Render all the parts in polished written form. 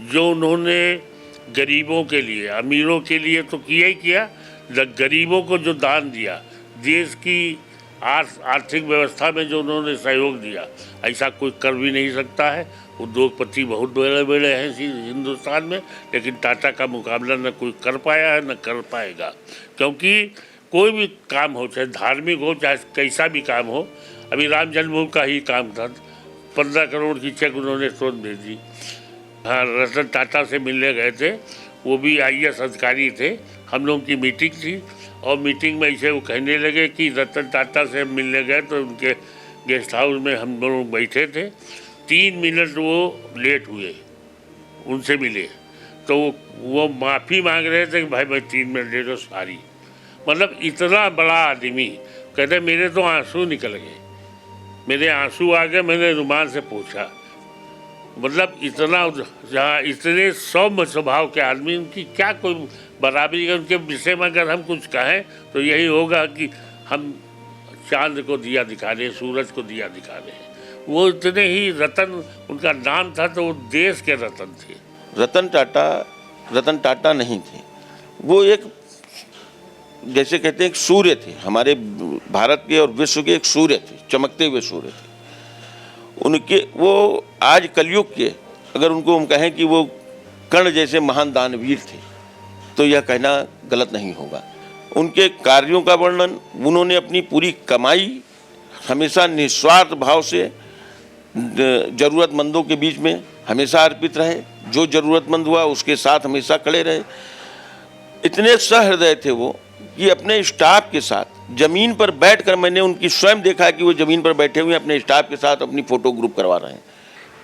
जो उन्होंने गरीबों के लिए, अमीरों के लिए तो किया ही किया, गरीबों को जो दान दिया, देश की आर्थिक व्यवस्था में जो उन्होंने सहयोग दिया, ऐसा कोई कर भी नहीं सकता है। उद्योगपति बहुत बड़े बड़े हैं हिंदुस्तान में, लेकिन टाटा का मुकाबला न कोई कर पाया है न कर पाएगा। क्योंकि कोई भी काम हो, चाहे धार्मिक हो, चाहे कैसा भी काम हो, अभी राम जन्मभूमि का ही काम था, 15 करोड़ की चेक उन्होंने तुरंत भेजी। हाँ, रतन टाटा से मिलने गए थे, वो भी IAS अधिकारी थे। हम लोगों की मीटिंग थी और मीटिंग में ऐसे वो कहने लगे कि रतन टाटा से हम मिलने गए तो उनके गेस्ट हाउस में हम लोग बैठे थे, 3 मिनट वो लेट हुए, उनसे मिले तो वो माफ़ी मांग रहे थे कि भाई मैं 3 मिनट लेट हूँ, सॉरी। मतलब इतना बड़ा आदमी, कहते मेरे तो आंसू निकल गए, मेरे आंसू आ गए, मैंने रुमाल से पूछा। मतलब इतना, जहाँ इतने सौम्य स्वभाव के आदमी, उनकी क्या कोई बराबरी है। उनके विषय में अगर हम कुछ कहें तो यही होगा कि हम चांद को दिया दिखा रहे, सूरज को दिया दिखा रहे। वो इतने ही रतन, उनका नाम था तो वो देश के रतन थे। रतन टाटा नहीं थे, वो एक, जैसे कहते हैं, एक सूर्य थे, हमारे भारत के और विश्व के एक सूर्य थे, चमकते हुए सूर्य थे। उनके वो आज कलयुग के, अगर उनको हम कहें कि वो कर्ण जैसे महान दानवीर थे तो यह कहना गलत नहीं होगा। उनके कार्यों का वर्णन, उन्होंने अपनी पूरी कमाई हमेशा निस्वार्थ भाव से ज़रूरतमंदों के बीच में हमेशा अर्पित रहे, जो ज़रूरतमंद हुआ उसके साथ हमेशा खड़े रहे। इतने सहृदय थे वो कि अपने स्टाफ के साथ ज़मीन पर बैठकर, मैंने उनकी स्वयं देखा कि वो ज़मीन पर बैठे हुए अपने स्टाफ के साथ अपनी फ़ोटो ग्रुप करवा रहे हैं।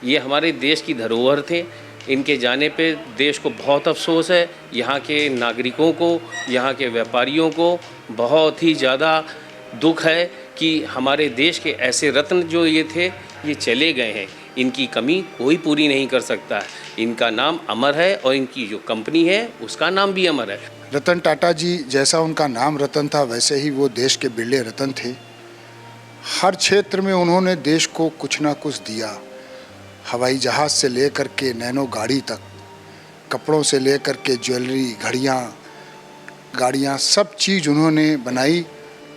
ये हमारे देश की धरोहर थे, इनके जाने पे देश को बहुत अफसोस है। यहाँ के नागरिकों को, यहाँ के व्यापारियों को बहुत ही ज़्यादा दुख है कि हमारे देश के ऐसे रत्न जो ये थे, ये चले गए हैं। इनकी कमी कोई पूरी नहीं कर सकता है। इनका नाम अमर है और इनकी जो कंपनी है उसका नाम भी अमर है। रतन टाटा जी, जैसा उनका नाम रतन था वैसे ही वो देश के बिरले रतन थे। हर क्षेत्र में उन्होंने देश को कुछ ना कुछ दिया। हवाई जहाज़ से लेकर के नैनो गाड़ी तक, कपड़ों से लेकर के ज्वेलरी, घड़ियाँ, गाड़ियाँ, सब चीज़ उन्होंने बनाई।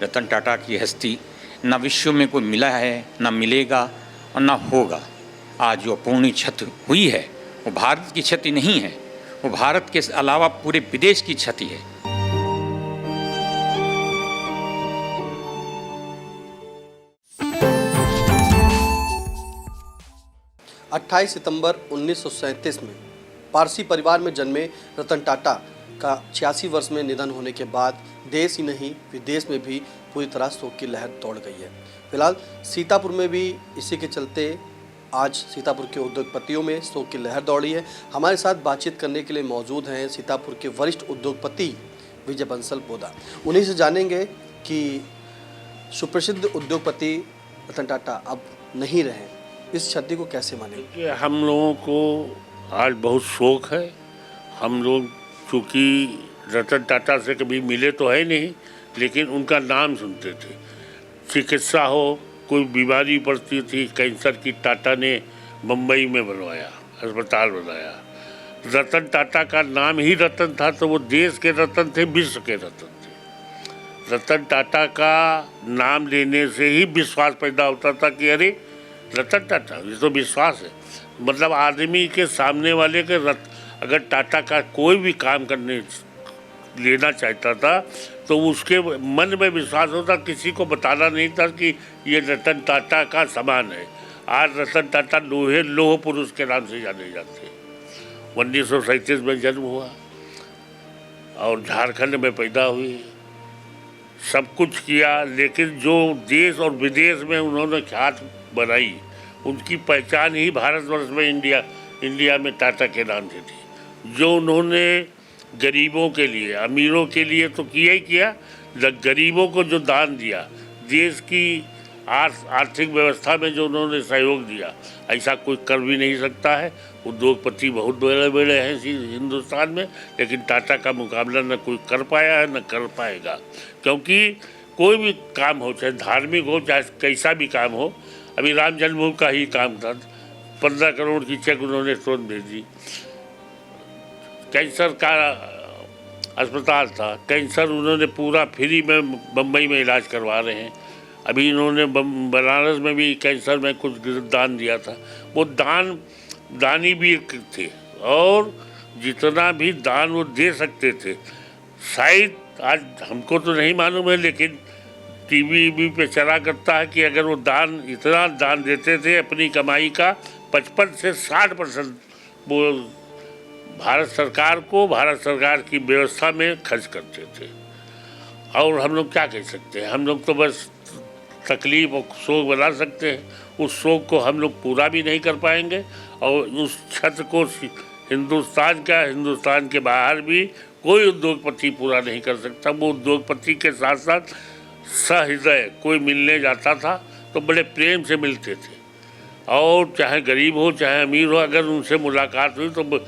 रतन टाटा की हस्ती न विश्व में कोई मिला है, न मिलेगा और न होगा। आज जो अपूर्णीय क्षति हुई है वो भारत की क्षति नहीं है, वो भारत के अलावा पूरे विदेश की क्षति है। अट्ठाईस सितंबर 1937 में पारसी परिवार में जन्मे रतन टाटा का 86 वर्ष में निधन होने के बाद देश ही नहीं विदेश में भी पूरी तरह शोक की लहर दौड़ गई है। फिलहाल सीतापुर में भी इसी के चलते आज सीतापुर के उद्योगपतियों में शोक की लहर दौड़ी है। हमारे साथ बातचीत करने के लिए मौजूद हैं सीतापुर के वरिष्ठ उद्योगपति विजय बंसल पोदा। उन्हीं से जानेंगे कि सुप्रसिद्ध उद्योगपति रतन टाटा अब नहीं रहे, इस क्षति को कैसे मानेंगे? हम लोगों को आज बहुत शौक है। हम लोग चूँकि रतन टाटा से कभी मिले तो है नहीं, लेकिन उनका नाम सुनते थे। चिकित्सा हो, कोई बीमारी पड़ती थी, कैंसर की, टाटा ने मुंबई में बनवाया, अस्पताल बनाया। रतन टाटा का नाम ही रतन था तो वो देश के रतन थे, विश्व के रतन थे। रतन टाटा का नाम लेने से ही विश्वास पैदा होता था कि अरे रतन टाटा, ये तो विश्वास है। मतलब आदमी के सामने वाले के अगर टाटा का कोई भी काम करने लेना चाहता था तो उसके मन में विश्वास होता, किसी को बताना नहीं था कि ये रतन टाटा का सामान है। आज रतन टाटा लोह पुरुष के नाम से जाने जाते हैं। 1937 में जन्म हुआ और झारखंड में पैदा हुई, सब कुछ किया, लेकिन जो देश और विदेश में उन्होंने ख्यात बनाई, उनकी पहचान ही भारतवर्ष में इंडिया में टाटा के नाम से थी। जो उन्होंने गरीबों के लिए, अमीरों के लिए तो किया ही किया, गरीबों को जो दान दिया, देश की आर्थिक व्यवस्था में जो उन्होंने सहयोग दिया, ऐसा कोई कर भी नहीं सकता है। उद्योगपति बहुत बड़े बड़े हैं हिंदुस्तान में, लेकिन टाटा का मुकाबला न कोई कर पाया है न कर पाएगा। क्योंकि कोई भी काम हो, चाहे धार्मिक हो, चाहे कैसा भी काम हो, अभी राम जन्मभूमि का ही काम था, 15 करोड़ की चेक उन्होंने तुरंत भेजी। कैंसर का अस्पताल था, कैंसर उन्होंने पूरा फ्री में बम्बई में इलाज करवा रहे हैं। अभी इन्होंने बनारस में भी कैंसर में कुछ दान दिया था। वो दानी भी थे और जितना भी दान वो दे सकते थे, शायद आज हमको तो नहीं मालूम है, लेकिन टीवी पे चला करता है कि अगर वो इतना दान देते थे अपनी कमाई का 55 से 60% वो भारत सरकार को, भारत सरकार की व्यवस्था में खर्च करते थे। और हम लोग क्या कह सकते हैं, हम लोग तो बस तकलीफ और शोक बना सकते हैं। उस शोक को हम लोग पूरा भी नहीं कर पाएंगे और उस क्षत को हिंदुस्तान के बाहर भी कोई उद्योगपति पूरा नहीं कर सकता। वो उद्योगपति के साथ साथ सहृदय कोई मिलने जाता था तो बड़े प्रेम से मिलते थे, और चाहे गरीब हो चाहे अमीर हो, अगर उनसे मुलाकात हुई तो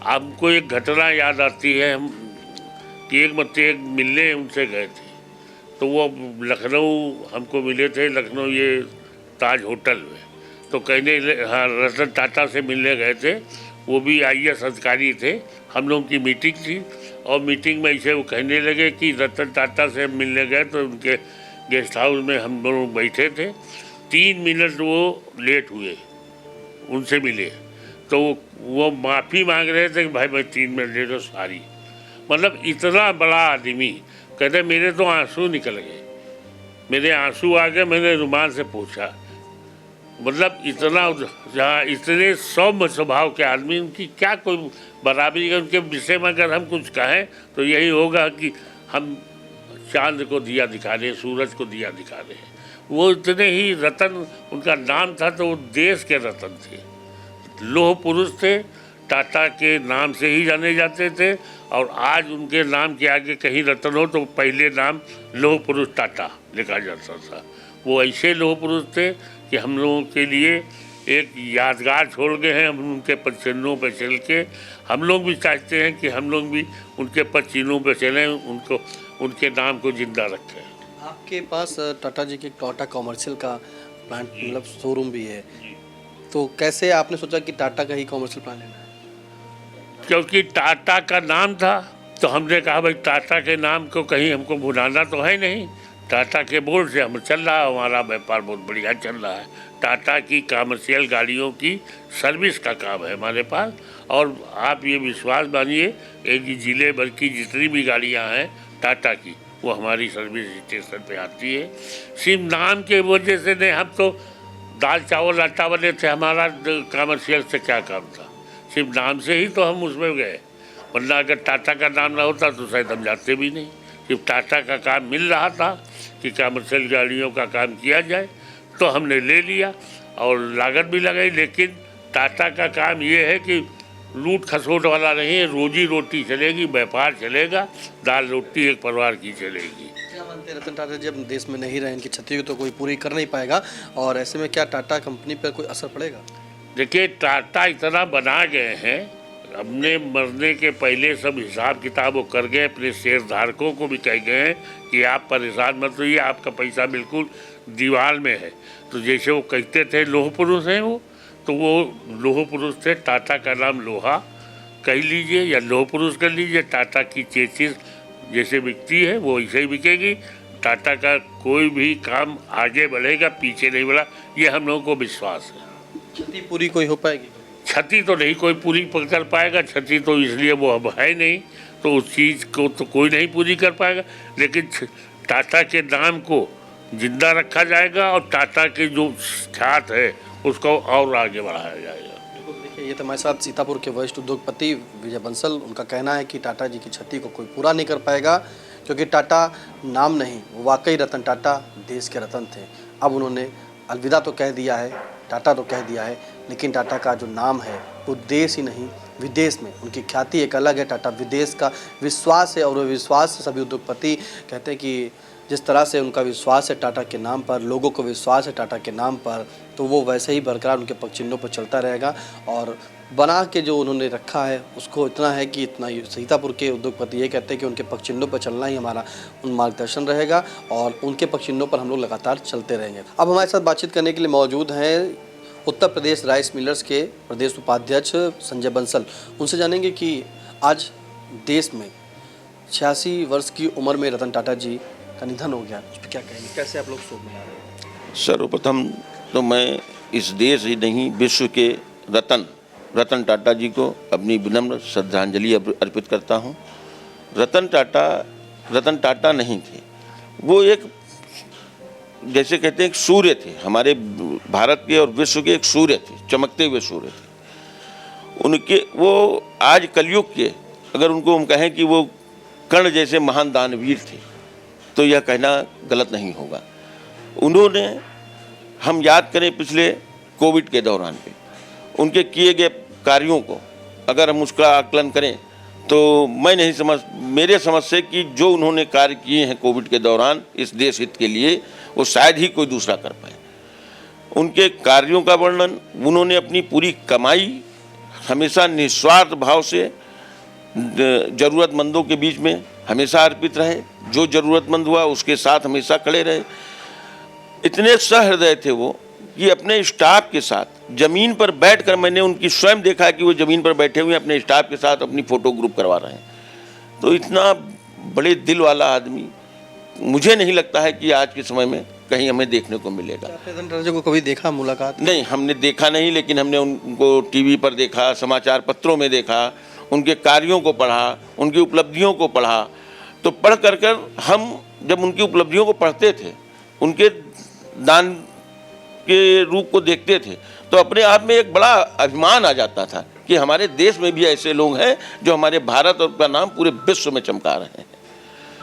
आपको एक घटना याद आती है। हम कि एक मिलने उनसे गए थे, तो वो लखनऊ हमको मिले थे, लखनऊ ये ताज होटल में। तो कहने हाँ रतन टाटा से मिलने गए थे, वो भी IAS अधिकारी थे। हम लोगों की मीटिंग थी और मीटिंग में इसे वो कहने लगे कि रतन टाटा से मिलने गए तो उनके गेस्ट हाउस में हम लोग बैठे थे, 3 मिनट वो लेट हुए, उनसे मिले तो वो माफ़ी मांग रहे थे कि भाई मैं 3 मिनट लेट हो, सॉरी। मतलब इतना बड़ा आदमी, कहते मेरे तो आंसू निकल गए, मेरे आंसू आ गए, मैंने रुमाल से पूछा। मतलब इतना जहाँ इतने सौम्य स्वभाव के आदमी, उनकी क्या कोई बराबरी है। उनके विषय में अगर हम कुछ कहें तो यही होगा कि हम चांद को दिया दिखा रहे, सूरज को दिया दिखा रहे हैं। वो इतने ही रतन, उनका नाम था तो वो देश के रतन थे, लौह पुरुष थे, टाटा के नाम से ही जाने जाते थे। और आज उनके नाम के आगे कहीं रतन हो तो पहले नाम लौह पुरुष टाटा लिखा जाता था। वो ऐसे लौह पुरुष थे कि हम लोगों के लिए एक यादगार छोड़ गए हैं। हम उनके पदचिन्हों पर चल के हम लोग भी चाहते हैं कि हम लोग भी उनके पदचिन्हों पर चलें, उनके नाम को जिंदा रखें। आपके पास टाटा जी के टाटा कॉमर्शियल का प्लांट मतलब शोरूम भी है, तो कैसे आपने सोचा कि टाटा का ही कॉमर्शियल प्लांट लेना है? क्योंकि टाटा का नाम था तो हमने कहा भाई टाटा के नाम को कहीं हमको भुलाना तो है नहीं। टाटा के बोर्ड से हम चल रहा है, हमारा व्यापार बहुत बढ़िया चल रहा है। टाटा की कमर्शियल गाड़ियों की सर्विस का काम है हमारे पास। और आप ये विश्वास मानिए, एक जिले भर की जितनी भी गाड़ियां हैं टाटा की, वो हमारी सर्विस स्टेशन पे आती है। सिर्फ नाम के वजह से नहीं, हम तो दाल चावल आटा वाले थे, हमारा कमर्शियल से क्या काम था, सिर्फ नाम से ही तो हम उसमें गए। वरना अगर टाटा का नाम ना होता तो शायद हम जाते भी नहीं। सिर्फ टाटा का काम मिल रहा था कि कमर्शियल गाड़ियों का काम किया जाए, तो हमने ले लिया और लागत भी लगाई। लेकिन टाटा का काम ये है कि लूट खसोट वाला नहीं है, रोजी रोटी चलेगी, व्यापार चलेगा, दाल रोटी एक परिवार की चलेगी। क्या मानते हैं रतन टाटा जी, अब देश में नहीं रहे, इनकी क्षति को तो कोई पूरी कर नहीं पाएगा, और ऐसे में क्या टाटा कंपनी पर कोई असर पड़ेगा? देखिए, टाटा इतना बना गए हैं, अपने मरने के पहले सब हिसाब किताब वो कर गए, अपने शेयर धारकों को भी कह गए हैं कि आप परेशान मत होइए, आपका पैसा बिल्कुल दीवार में है। तो जैसे वो कहते थे लौह पुरुष हैं वो, तो वो लौह पुरुष थे। टाटा का नाम लोहा कह लीजिए या लौह पुरुष कर लीजिए। टाटा की चेसिस जैसे बिकती है वो ऐसे ही बिकेगी। टाटा का कोई भी काम आगे बढ़ेगा, पीछे नहीं बढ़ा, ये हम लोगों को विश्वास है। क्षति पूरी कोई हो पाएगी? क्षति तो नहीं कोई पूरी कर पाएगा, क्षति तो इसलिए वो अब है नहीं, तो उस चीज़ को तो कोई नहीं पूरी कर पाएगा। लेकिन टाटा के नाम को जिंदा रखा जाएगा और टाटा के जो ख्यात है उसको और आगे बढ़ाया जाएगा। देखिए, ये तो हमारे साथ सीतापुर के वरिष्ठ उद्योगपति विजय बंसल, उनका कहना है कि टाटा जी की क्षति को कोई पूरा नहीं कर पाएगा, क्योंकि टाटा नाम नहीं, वो वाकई रतन टाटा देश के रतन थे। अब उन्होंने अलविदा तो कह दिया है, टाटा तो कह दिया है, लेकिन टाटा का जो नाम है वो देश ही नहीं विदेश में, उनकी ख्याति एक अलग है। टाटा विदेश का विश्वास है, और वो विश्वास सभी उद्योगपति कहते हैं कि जिस तरह से उनका विश्वास है टाटा के नाम पर, लोगों को विश्वास है टाटा के नाम पर, तो वो वैसे ही बरकरार उनके पग चिन्हों पर चलता रहेगा। और बना के जो उन्होंने रखा है उसको इतना है कि इतना सीतापुर के उद्योगपति ये कहते हैं कि उनके पग चिन्हों पर चलना ही हमारा उन मार्गदर्शन रहेगा, और उनके पग चिन्हों पर हम लोग लगातार चलते रहेंगे। अब हमारे साथ बातचीत करने के लिए मौजूद हैं उत्तर प्रदेश राइस मिलर्स के प्रदेश उपाध्यक्ष संजय बंसल, उनसे जानेंगे कि आज देश में 86 वर्ष की उम्र में रतन टाटा जी का निधन हो गया, उस पर क्या कहेंगे, कैसे आप लोग शोक मना रहे हैं? सर्वप्रथम तो मैं इस देश ही नहीं विश्व के रतन टाटा जी को अपनी विनम्र श्रद्धांजलि अर्पित करता हूँ। रतन टाटा नहीं थे, वो एक जैसे कहते हैं एक सूर्य थे, हमारे भारत के और विश्व के एक सूर्य थे, चमकते हुए सूर्य थे। उनके वो आज कलयुग के अगर उनको हम कहें कि वो कर्ण जैसे महान दानवीर थे तो यह कहना गलत नहीं होगा। उन्होंने हम याद करें पिछले कोविड के दौरान पे उनके किए गए कार्यों को अगर हम उसका आकलन करें तो मैं नहीं समझ, मेरे समझ से कि जो उन्होंने कार्य किए हैं कोविड के दौरान इस देश हित के लिए वो शायद ही कोई दूसरा कर पाए। उनके कार्यों का वर्णन, उन्होंने अपनी पूरी कमाई हमेशा निस्वार्थ भाव से ज़रूरतमंदों के बीच में हमेशा अर्पित रहे, जो ज़रूरतमंद हुआ उसके साथ हमेशा खड़े रहे। इतने सहृदय थे वो कि अपने स्टाफ के साथ ज़मीन पर बैठकर, मैंने उनकी स्वयं देखा कि वो ज़मीन पर बैठे हुए अपने स्टाफ के साथ अपनी फ़ोटो ग्रुप करवा रहे हैं। तो इतना बड़े दिल वाला आदमी मुझे नहीं लगता है कि आज के समय में कहीं हमें देखने को मिलेगा। रतन टाटा जी को कभी देखा, मुलाकात? नहीं, हमने देखा नहीं, लेकिन हमने उनको टीवी पर देखा, समाचार पत्रों में देखा, उनके कार्यों को पढ़ा, उनकी उपलब्धियों को पढ़ा। तो पढ़ कर हम जब उनकी उपलब्धियों को पढ़ते थे, उनके दान के रूप को देखते थे, तो अपने आप में एक बड़ा अभिमान आ जाता था कि हमारे देश में भी ऐसे लोग हैं जो हमारे भारत और का नाम पूरे विश्व में चमका रहे हैं।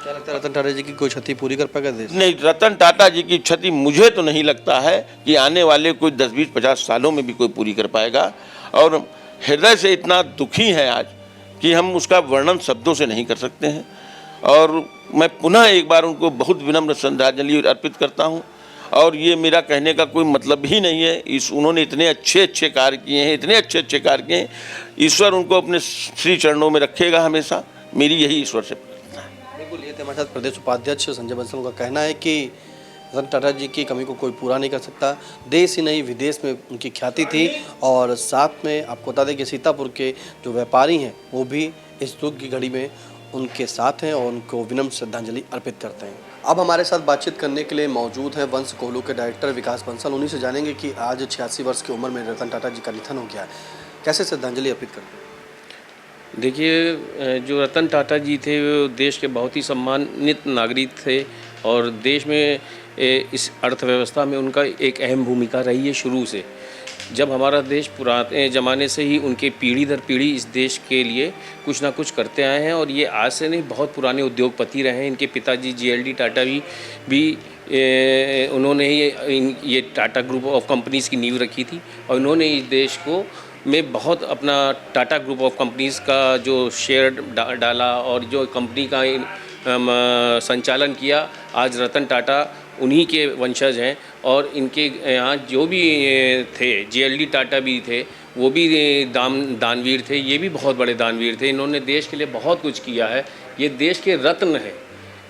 क्या लगता है रतन टाटा जी की कोई क्षति पूरी कर पाएगा देश? नहीं, रतन टाटा जी की क्षति मुझे तो नहीं लगता है कि आने वाले कोई 10, 20, 50 सालों में भी कोई पूरी कर पाएगा। और हृदय से इतना दुखी है आज कि हम उसका वर्णन शब्दों से नहीं कर सकते हैं। और मैं पुनः एक बार उनको बहुत विनम्र श्रद्धांजलि अर्पित करता हूँ। और ये मेरा कहने का कोई मतलब ही नहीं है, उन्होंने इतने अच्छे कार्य किए हैं, इतने अच्छे कार्य किए हैं। ईश्वर उनको अपने श्री चरणों में रखेगा हमेशा, मेरी यही ईश्वर से प्रार्थना है। बिल्कुल, ये थे हमारे साथ प्रदेश उपाध्यक्ष संजय बंसल का कहना है कि रतन टाटा जी की कमी को कोई पूरा नहीं कर सकता। देश ही नहीं विदेश में उनकी ख्याति थी। और साथ में आपको बता दें कि सीतापुर के जो व्यापारी हैं वो भी इस दुख की घड़ी में उनके साथ हैं और उनको विनम्र श्रद्धांजलि अर्पित करते हैं। अब हमारे साथ बातचीत करने के लिए मौजूद हैं वंश कोहलू के डायरेक्टर विकास बंसल। उन्हीं से जानेंगे कि आज 86 वर्ष की उम्र में रतन टाटा जी का निधन हो गया है, कैसे श्रद्धांजलि अर्पित करते हैं? देखिए, जो रतन टाटा जी थे वो देश के बहुत ही सम्मानित नागरिक थे और देश में इस अर्थव्यवस्था में उनका एक अहम भूमिका रही है शुरू से। जब हमारा देश पुराने ज़माने से ही उनके पीढ़ी दर पीढ़ी इस देश के लिए कुछ ना कुछ करते आए हैं और ये आज से नहीं, बहुत पुराने उद्योगपति रहे हैं। इनके पिताजी GLD टाटा भी उन्होंने ही ये टाटा ग्रुप ऑफ कंपनीज़ की नींव रखी थी और इन्होंने इस देश को में बहुत अपना टाटा ग्रुप ऑफ कंपनीज़ का जो शेयर डाला और जो कंपनी का संचालन किया। आज रतन टाटा उन्हीं के वंशज हैं और इनके यहाँ जो भी थे, GLD टाटा भी थे, वो भी दानवीर थे। ये भी बहुत बड़े दानवीर थे। इन्होंने देश के लिए बहुत कुछ किया है। ये देश के रत्न हैं।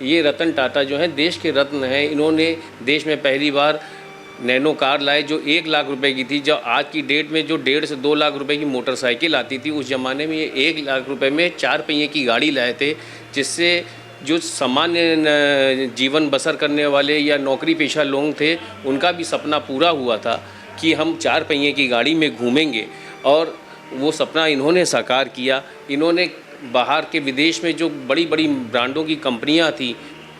ये रतन टाटा जो हैं देश के रत्न हैं। इन्होंने देश में पहली बार नैनो कार लाए जो 1 लाख रुपए की थी। जो आज की डेट में जो 1.5 से 2 लाख रुपए की मोटरसाइकिल आती थी, उस ज़माने में ये 1 लाख रुपए में 4 पहिए की गाड़ी लाए थे, जिससे जो सामान्य जीवन बसर करने वाले या नौकरी पेशा लोग थे उनका भी सपना पूरा हुआ था कि हम 4 पहिए की गाड़ी में घूमेंगे। और वो सपना इन्होंने साकार किया। इन्होंने बाहर के विदेश में जो बड़ी बड़ी ब्रांडों की कंपनियां थी,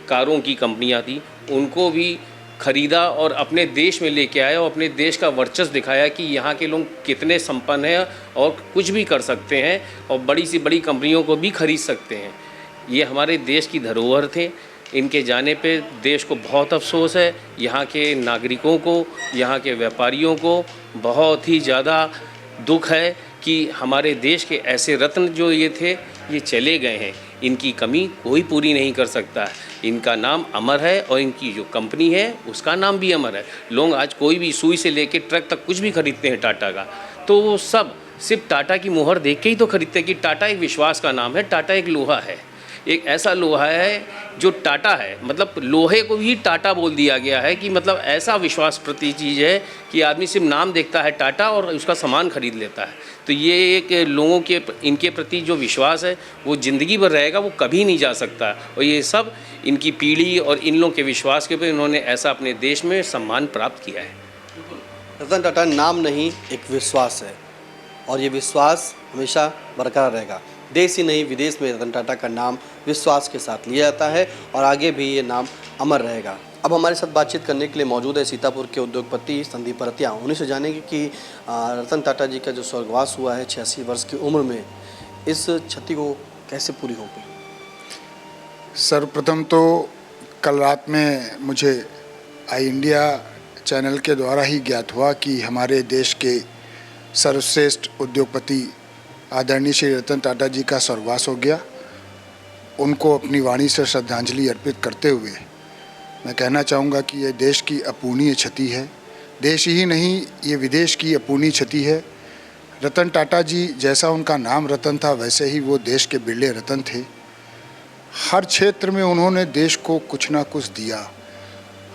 कारों की कंपनियां थी, उनको भी ख़रीदा और अपने देश में लेके आया और अपने देश का वर्चस्व दिखाया कि यहाँ के लोग कितने संपन्न हैं और कुछ भी कर सकते हैं और बड़ी सी बड़ी कंपनियों को भी खरीद सकते हैं। ये हमारे देश की धरोहर थे। इनके जाने पे देश को बहुत अफसोस है। यहाँ के नागरिकों को, यहाँ के व्यापारियों को बहुत ही ज़्यादा दुख है कि हमारे देश के ऐसे रत्न जो ये थे ये चले गए हैं। इनकी कमी कोई पूरी नहीं कर सकता है। इनका नाम अमर है और इनकी जो कंपनी है उसका नाम भी अमर है। लोग आज कोई भी सुई से लेके ट्रक तक कुछ भी खरीदते हैं टाटा का, तो वो सब सिर्फ टाटा की मुहर देख के ही तो खरीदते हैं कि टाटा एक विश्वास का नाम है, टाटा एक लोहा है। एक ऐसा लोहा है जो टाटा है, मतलब लोहे को भी टाटा बोल दिया गया है कि मतलब ऐसा विश्वास प्रति चीज़ है कि आदमी सिर्फ नाम देखता है टाटा और उसका सामान खरीद लेता है। तो ये एक लोगों के इनके प्रति जो विश्वास है वो ज़िंदगी भर रहेगा, वो कभी नहीं जा सकता। और ये सब इनकी पीढ़ी और इन लोगों के विश्वास के ऊपर इन्होंने ऐसा अपने देश में सम्मान प्राप्त किया है। रतन टाटा नाम नहीं, एक विश्वास है और ये विश्वास हमेशा बरकरार रहेगा। देश ही नहीं विदेश में रतन टाटा का नाम विश्वास के साथ लिया जाता है और आगे भी ये नाम अमर रहेगा। अब हमारे साथ बातचीत करने के लिए मौजूद है सीतापुर के उद्योगपति संदीप भरतिया। उन्हीं से जानेंगे कि रतन टाटा जी का जो स्वर्गवास हुआ है 86 वर्ष की उम्र में, इस क्षति को कैसे पूरी हो गई? सर्वप्रथम तो कल रात में मुझे आई इंडिया चैनल के द्वारा ही ज्ञात हुआ कि हमारे देश के सर्वश्रेष्ठ उद्योगपति आदरणीय श्री रतन टाटा जी का स्वर्गवास हो गया। उनको अपनी वाणी से श्रद्धांजलि अर्पित करते हुए मैं कहना चाहूँगा कि ये देश की अपूर्णीय क्षति है। देश ही नहीं, ये विदेश की अपूर्णीय क्षति है। रतन टाटा जी जैसा उनका नाम रतन था, वैसे ही वो देश के बिरले रतन थे। हर क्षेत्र में उन्होंने देश को कुछ ना कुछ दिया।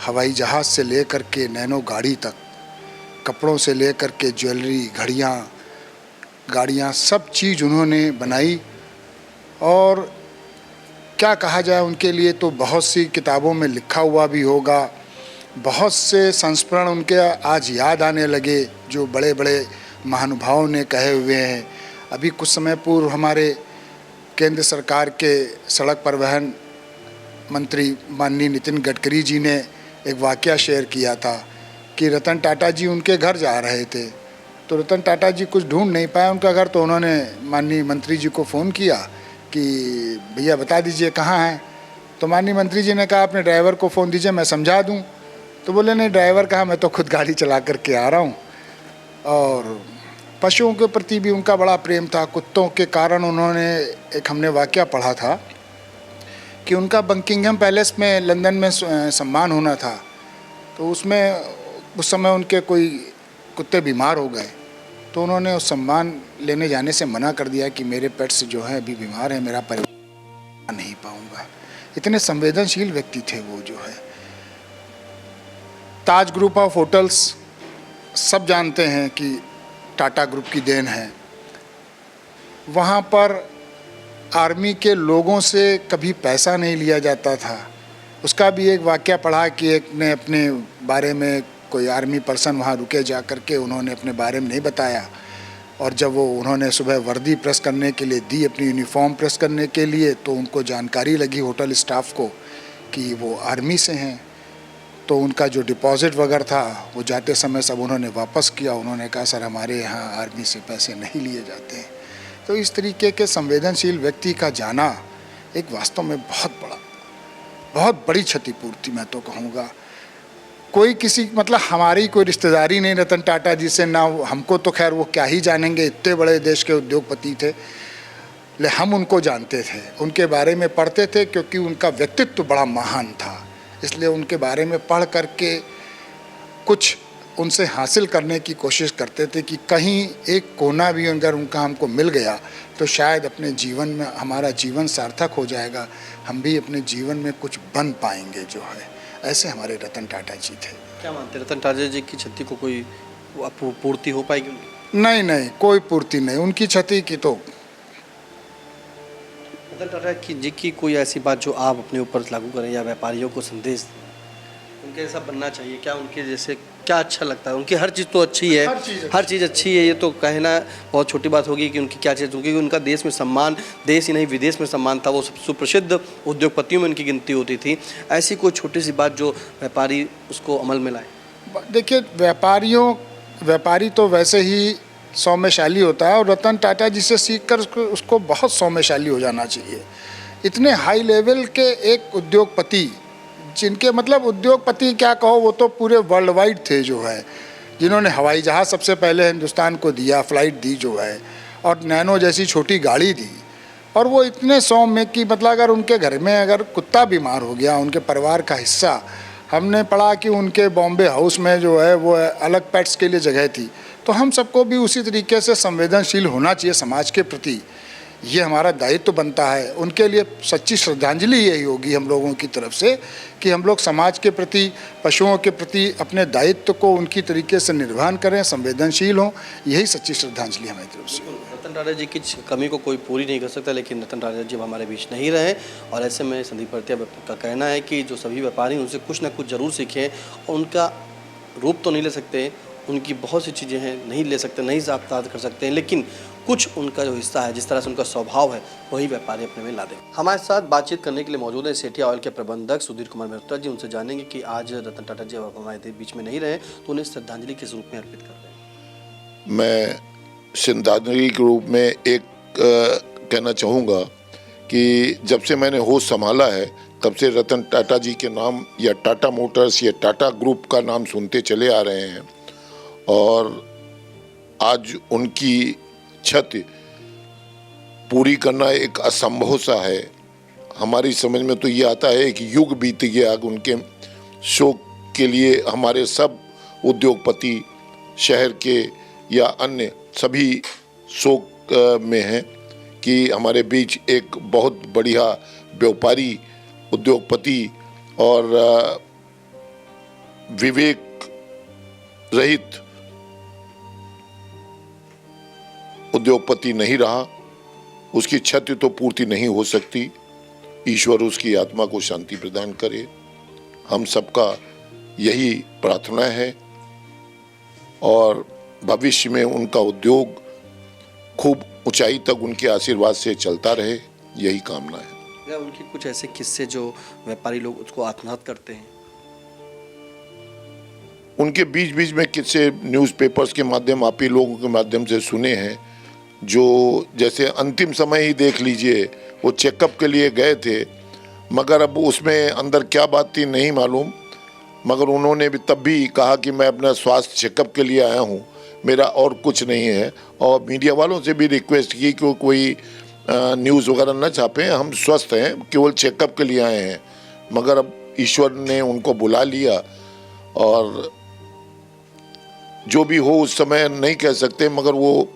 हवाई जहाज़ से लेकर के नैनो गाड़ी तक, कपड़ों से लेकर के ज्वेलरी, घड़ियाँ, गाड़ियाँ, सब चीज़ उन्होंने बनाई। और क्या कहा जाए उनके लिए, तो बहुत सी किताबों में लिखा हुआ भी होगा। बहुत से संस्मरण उनके आज याद आने लगे जो बड़े बड़े महानुभावों ने कहे हुए हैं। अभी कुछ समय पूर्व हमारे केंद्र सरकार के सड़क परिवहन मंत्री माननीय नितिन गडकरी जी ने एक वाकया शेयर किया था कि रतन टाटा जी उनके घर जा रहे थे, तो रतन टाटा जी कुछ ढूंढ नहीं पाए उनका घर, तो उन्होंने माननीय मंत्री जी को फ़ोन किया कि भैया बता दीजिए कहाँ हैं। तो माननीय मंत्री जी ने कहा अपने ड्राइवर को फ़ोन दीजिए, मैं समझा दूँ। तो बोले नहीं, ड्राइवर कहाँ, मैं तो खुद गाड़ी चला करके आ रहा हूँ। और पशुओं के प्रति भी उनका बड़ा प्रेम था। कुत्तों के कारण उन्होंने, एक हमने वाकया पढ़ा था कि उनका बकिंघम पैलेस में लंदन में सम्मान होना था, तो उसमें उस समय उनके कोई कुत्ते बीमार हो गए, तो उन्होंने उस सम्मान लेने जाने से मना कर दिया कि मेरे पेट्स जो है अभी बीमार है, मेरा परिवार नहीं पाऊंगा। इतने संवेदनशील व्यक्ति थे वो जो है। ताज ग्रुप ऑफ होटल्स सब जानते हैं कि टाटा ग्रुप की देन है। वहाँ पर आर्मी के लोगों से कभी पैसा नहीं लिया जाता था। उसका भी एक वाकया पढ़ा कि एक ने अपने बारे में, कोई आर्मी पर्सन वहाँ रुके जा कर के, उन्होंने अपने बारे में नहीं बताया, और जब वो उन्होंने सुबह वर्दी प्रेस करने के लिए दी, अपनी यूनिफॉर्म प्रेस करने के लिए, तो उनको जानकारी लगी होटल स्टाफ को कि वो आर्मी से हैं। तो उनका जो डिपॉजिट वगैरह था वो जाते समय सब उन्होंने वापस किया। उन्होंने कहा सर हमारे यहाँ आर्मी से पैसे नहीं लिए जाते हैं। तो इस तरीके के संवेदनशील व्यक्ति का जाना एक वास्तव में बहुत बड़ी क्षतिपूर्ति मैं तो कहूँगा। कोई किसी, मतलब हमारी कोई रिश्तेदारी नहीं रतन टाटा जी से, ना हमको तो खैर वो क्या ही जानेंगे, इतने बड़े देश के उद्योगपति थे। ले हम उनको जानते थे, उनके बारे में पढ़ते थे, क्योंकि उनका व्यक्तित्व बड़ा महान था, इसलिए उनके बारे में पढ़ करके कुछ उनसे हासिल करने की कोशिश करते थे कि कहीं एक कोना भी अगर उनका हमको मिल गया तो शायद अपने जीवन में हमारा जीवन सार्थक हो जाएगा, हम भी अपने जीवन में कुछ बन पाएंगे जो है। ऐसे हमारे रतन टाटा जी थे। क्या मानते हैं, रतन टाटा जी की क्षति को कोई पूर्ति हो पाएगी उनकी? नहीं, कोई पूर्ति नहीं उनकी क्षति की। तो रतन टाटा जी की कोई ऐसी बात जो आप अपने ऊपर लागू करें या व्यापारियों को संदेश दें, उनके जैसा बनना चाहिए, क्या उनके जैसे क्या अच्छा लगता है? उनकी हर चीज़ तो अच्छी है, हर चीज़ अच्छी है, ये तो कहना बहुत छोटी बात होगी कि उनकी क्या चीज़, क्योंकि उनका देश में सम्मान, देश ही नहीं विदेश में सम्मान था। वो सब सुप्रसिद्ध उद्योगपतियों में उनकी गिनती होती थी। ऐसी कोई छोटी सी बात जो व्यापारी उसको अमल में लाए? देखिए, व्यापारी तो वैसे ही सौम्यशाली होता है, और रतन टाटा जी से सीख कर उसको बहुत सौम्यशाली हो जाना चाहिए। इतने हाई लेवल के एक उद्योगपति, जिनके मतलब उद्योगपति क्या कहो, वो तो पूरे वर्ल्ड वाइड थे जो है, जिन्होंने हवाई जहाज़ सबसे पहले हिंदुस्तान को दिया, फ्लाइट दी जो है, और नैनो जैसी छोटी गाड़ी दी। और वो इतने सौम्य कि मतलब अगर उनके घर में अगर कुत्ता बीमार हो गया, उनके परिवार का हिस्सा, हमने पढ़ा कि उनके बॉम्बे हाउस में जो है वो अलग पेट्स के लिए जगह थी। तो हम सबको भी उसी तरीके से संवेदनशील होना चाहिए समाज के प्रति। ये हमारा दायित्व बनता है। उनके लिए सच्ची श्रद्धांजलि यही होगी हम लोगों की तरफ से कि हम लोग समाज के प्रति, पशुओं के प्रति अपने दायित्व को उनकी तरीके से निर्वहन करें, संवेदनशील हों। यही सच्ची श्रद्धांजलि हमारी तरफ से। रतन टाटा जी की कमी को कोई पूरी नहीं कर सकता, लेकिन रतन टाटा जी अब हमारे बीच नहीं रहे और ऐसे में संदीप भरतिया का कहना है कि जो सभी व्यापारी उनसे कुछ ना कुछ ज़रूर सीखें। और उनका रूप तो नहीं ले सकते, उनकी बहुत सी चीज़ें हैं नहीं ले सकते, नहीं ज़ाब्तात कर सकते हैं, लेकिन कुछ उनका जो हिस्सा है, जिस तरह से उनका स्वभाव है, वही व्यापारी अपने में ला दें। हमारे साथ बातचीत करने के लिए मौजूद है सेठिया ऑयल के प्रबंधक सुधीर कुमार मेहता जी। उनसे जानेंगे कि आज रतन टाटा जी अब हमारे बीच में नहीं रहे तो उन्हें श्रद्धांजलि किस रूप में अर्पित कर रहे हैं। मैं श्रद्धांजलि के रूप में एक कहना चाहूँगा कि जब से मैंने होश संभाला है तब से रतन टाटा जी के नाम या टाटा मोटर्स या टाटा ग्रुप का नाम सुनते चले आ रहे हैं और आज उनकी क्षति पूरी करना एक असंभव सा है। हमारी समझ में तो ये आता है कि युग बीत गया। उनके शोक के लिए हमारे सब उद्योगपति शहर के या अन्य सभी शोक में हैं कि हमारे बीच एक बहुत बढ़िया व्यापारी, उद्योगपति और विवेक रहित उद्योगपति नहीं रहा। उसकी क्षति तो पूर्ति नहीं हो सकती। ईश्वर उसकी आत्मा को शांति प्रदान करे, हम सबका यही प्रार्थना है और भविष्य में उनका उद्योग खूब ऊंचाई तक उनके आशीर्वाद से चलता रहे, यही कामना है। या उनके कुछ ऐसे किस्से जो व्यापारी लोग उसको आत्महत्या करते हैं? उनके बीच बीच में किस्से न्यूज़पेपर्स के माध्यम, आप ही लोगों के माध्यम से सुने हैं। जो जैसे अंतिम समय ही देख लीजिए, वो चेकअप के लिए गए थे, मगर अब उसमें अंदर क्या बात थी नहीं मालूम, मगर उन्होंने भी तब भी कहा कि मैं अपना स्वास्थ्य चेकअप के लिए आया हूँ, मेरा और कुछ नहीं है। और मीडिया वालों से भी रिक्वेस्ट की कि कोई न्यूज़ वगैरह न छापें, हम स्वस्थ हैं, केवल चेकअप के लिए आए हैं। मगर अब ईश्वर ने उनको बुला लिया और जो भी हो उस समय नहीं कह सकते, मगर वो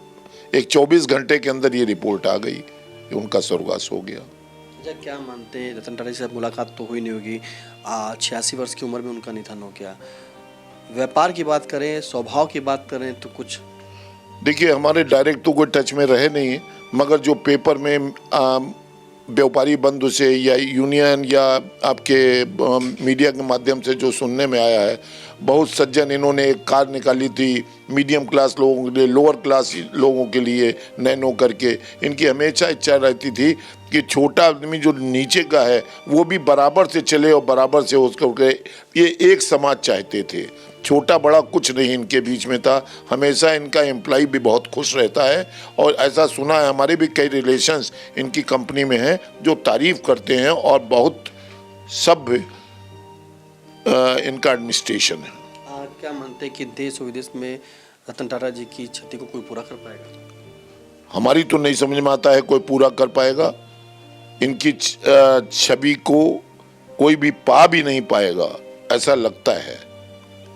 एक 24 घंटे के अंदर ये रिपोर्ट आ गई कि उनका स्वर्गवास हो गया। अच्छा, क्या मानते हैं, रतन टाटा से मुलाकात तो हुई नहीं होगी, 86 वर्ष की उम्र में उनका निधन हो गया। व्यापार की बात करें, स्वभाव की बात करें तो कुछ देखिए, हमारे डायरेक्ट तो कोई टच में रहे नहीं, मगर जो पेपर में व्यापारी बंधु से या यूनियन या आपके मीडिया के माध्यम से जो सुनने में आया है, बहुत सज्जन इन्होंने एक कार निकाली थी मीडियम क्लास लोगों के लिए, लोअर क्लास लोगों के लिए, नैनो करके। इनकी हमेशा इच्छा रहती थी कि छोटा आदमी जो नीचे का है वो भी बराबर से चले और बराबर से उसको, ये एक समाज चाहते थे। छोटा बड़ा कुछ नहीं इनके बीच में था। हमेशा इनका एम्प्लॉय भी बहुत खुश रहता है और ऐसा सुना है, हमारे भी कई रिलेशंस इनकी कंपनी में हैं जो तारीफ करते हैं और बहुत सभ्य इनका एडमिनिस्ट्रेशन है। क्या मानते हैं कि देश और विदेश में रतन टाटा जी की क्षति को कोई पूरा कर पाएगा? हमारी तो नहीं समझ में आता है कोई पूरा कर पाएगा। इनकी छवि को कोई भी पा भी नहीं पाएगा, ऐसा लगता है।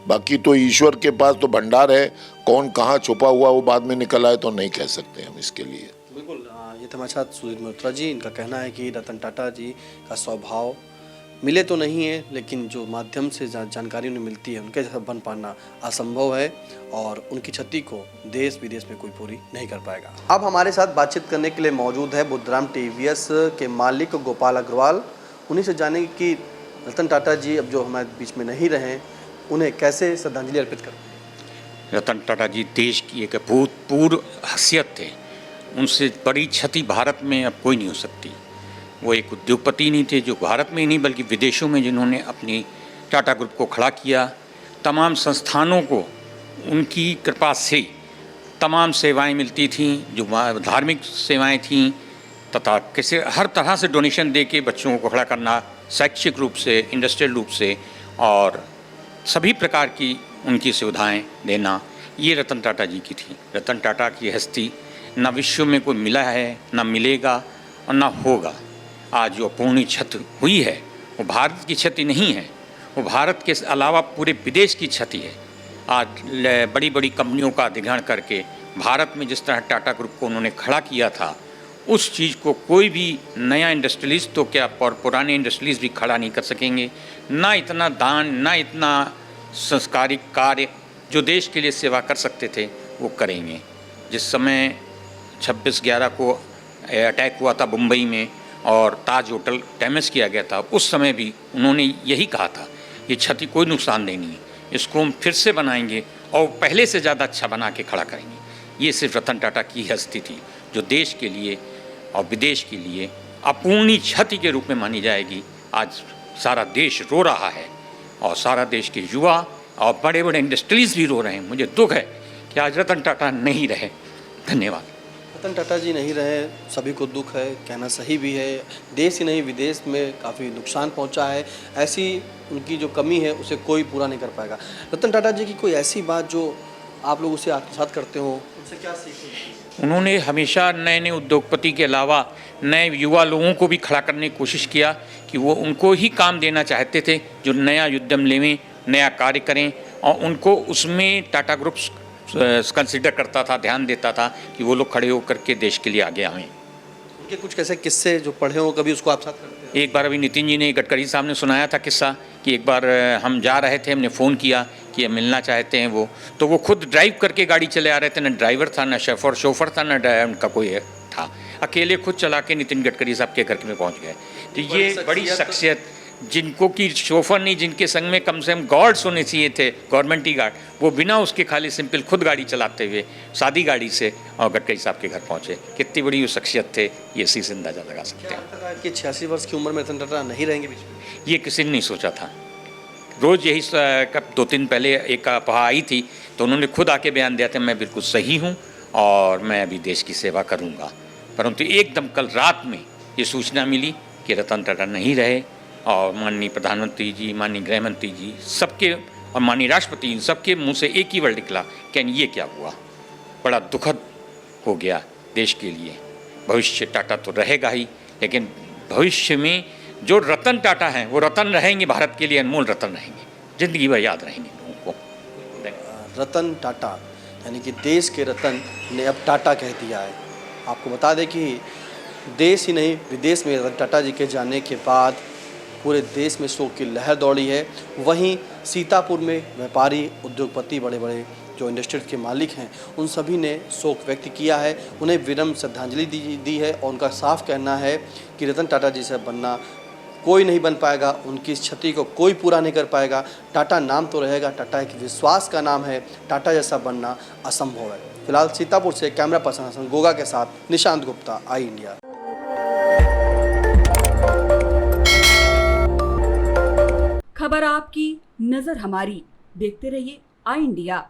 बाकी तो ईश्वर के पास तो भंडार है, कौन कहाँ छुपा हुआ वो बाद में निकल आए तो नहीं कह सकते हम इसके लिए। बिल्कुल, ये तो हमारे साथ सुधीर मेहता जी, इनका कहना है कि रतन टाटा जी का स्वभाव मिले तो नहीं है, लेकिन जो माध्यम से जानकारी उन्हें मिलती है उनके जैसा बन पाना असंभव है और उनकी क्षति को देश विदेश में कोई पूरी नहीं कर पाएगा। अब हमारे साथ बातचीत करने के लिए मौजूद है बुद्धराम टीवीएस के मालिक गोपाल अग्रवाल। उन्हीं से जानेंगे कि रतन टाटा जी अब जो हमारे बीच में नहीं रहे, उन्हें कैसे श्रद्धांजलि अर्पित करें। रतन टाटा जी देश की एक भूतपूर्व हसीयत थे। उनसे बड़ी क्षति भारत में अब कोई नहीं हो सकती। वो एक उद्योगपति नहीं थे जो भारत में ही नहीं बल्कि विदेशों में जिन्होंने अपनी टाटा ग्रुप को खड़ा किया। तमाम संस्थानों को उनकी कृपा से तमाम सेवाएं मिलती थीं, जो धार्मिक सेवाएं थीं तथा किसी हर तरह से डोनेशन दे के बच्चों को खड़ा करना, शैक्षिक रूप से, इंडस्ट्रियल रूप से और सभी प्रकार की उनकी सुविधाएं देना, ये रतन टाटा जी की थी। रतन टाटा की हस्ती न विश्व में कोई मिला है, न मिलेगा और न होगा। आज जो अपूर्णीय क्षति हुई है वो भारत की क्षति नहीं है, वो भारत के अलावा पूरे विदेश की क्षति है। आज बड़ी बड़ी कंपनियों का अधिग्रहण करके भारत में जिस तरह टाटा ग्रुप को उन्होंने खड़ा किया था, उस चीज़ को कोई भी नया इंडस्ट्रियलिस्ट तो क्या पुराने इंडस्ट्रीज भी खड़ा नहीं कर सकेंगे। ना इतना दान, ना इतना संस्कारिक कार्य जो देश के लिए सेवा कर सकते थे वो करेंगे। जिस समय 26/11 को अटैक हुआ था मुंबई में और ताज होटल डैमेज किया गया था, उस समय भी उन्होंने यही कहा था ये क्षति कोई नुकसानदेह नहीं है, इसको हम फिर से बनाएंगे और पहले से ज़्यादा अच्छा बना के खड़ा करेंगे। ये सिर्फ रतन टाटा की हस्ती थी जो देश के लिए और विदेश के लिए अपूर्णीय क्षति के रूप में मानी जाएगी। आज सारा देश रो रहा है और सारा देश के युवा और बड़े बड़े इंडस्ट्रीज भी रो रहे हैं। मुझे दुख है कि आज रतन टाटा नहीं रहे। धन्यवाद। रतन टाटा जी नहीं रहे, सभी को दुख है, कहना सही भी है। देश ही नहीं विदेश में काफ़ी नुकसान पहुंचा है। ऐसी उनकी जो कमी है उसे कोई पूरा नहीं कर पाएगा। रतन टाटा जी की कोई ऐसी बात जो आप लोग उसे आत्मसात करते हो, उनसे क्या सीखते? उन्होंने हमेशा नए नए उद्योगपति के अलावा नए युवा लोगों को भी खड़ा करने की कोशिश किया कि वो उनको ही काम देना चाहते थे जो नया उद्यम लेवें, नया कार्य करें, और उनको उसमें टाटा ग्रुप्स कंसिडर करता था, ध्यान देता था कि वो लोग खड़े होकर के देश के लिए आगे आएँ। उनके कुछ कैसे किस्से जो पढ़े हो कभी उसको आप साथ करते हैं? एक बार अभी नितिन जी ने गडकरी साहब ने सुनाया था किस्सा कि एक बार हम जा रहे थे, हमने फ़ोन किया कि ये मिलना चाहते हैं वो, तो वो खुद ड्राइव करके गाड़ी चले आ रहे थे। न ड्राइवर था, न शोफर था, न उनका कोई था, अकेले खुद चला के नितिन गडकरी साहब के घर में पहुंच गए। तो ये बड़ी शख्सियत जिनको कि शोफर नहीं, जिनके संग में कम से कम गार्ड्स होने चाहिए थे, गवर्नमेंट ही गार्ड, वो बिना उसके खाली सिंपल खुद गाड़ी चलाते हुए सादी गाड़ी से और गडकरी साहब के घर पहुंचे। कितनी बड़ी वो शख्सियत थे ये इसी से अंदाजा लगा सकते हैं। कि 86 वर्ष की उम्र में रतन टाटा नहीं रहेंगे बीच में? ये किसी ने नहीं सोचा था। रोज़ यही कब 2 दिन पहले एक अफवाह आई थी तो उन्होंने खुद आके बयान दिया था मैं बिल्कुल सही हूँ और मैं अभी देश की सेवा करूँगा। परंतु एकदम कल रात में ये सूचना मिली कि रतन टाटा नहीं रहे और माननीय प्रधानमंत्री जी, माननीय गृह मंत्री जी, सबके और माननीय राष्ट्रपति जी, सबके मुंह से एक ही वर्ड निकला कि ये क्या हुआ। बड़ा दुखद हो गया देश के लिए। भविष्य टाटा तो रहेगा ही, लेकिन भविष्य में जो रतन टाटा हैं वो रतन रहेंगे, भारत के लिए अनमोल रतन रहेंगे, जिंदगी भर याद रहेंगे लोगों को। रतन टाटा यानी कि देश के रतन ने अब टाटा कह दिया है। आपको बता दें कि देश ही नहीं विदेश में रतन टाटा जी के जाने के बाद पूरे देश में शोक की लहर दौड़ी है। वहीं सीतापुर में व्यापारी, उद्योगपति, बड़े बड़े जो इंडस्ट्रीज के मालिक हैं उन सभी ने शोक व्यक्त किया है, उन्हें विनम्र श्रद्धांजलि दी है और उनका साफ कहना है कि रतन टाटा जी से बनना कोई नहीं बन पाएगा, उनकी इस क्षति को कोई पूरा नहीं कर पाएगा। टाटा नाम तो रहेगा, टाटा एक विश्वास का नाम है, टाटा जैसा बनना असंभव है। फिलहाल सीतापुर से कैमरा पर्सन हसन गोगा के साथ निशांत गुप्ता, आई इंडिया। खबर आपकी, नजर हमारी। देखते रहिए आई इंडिया।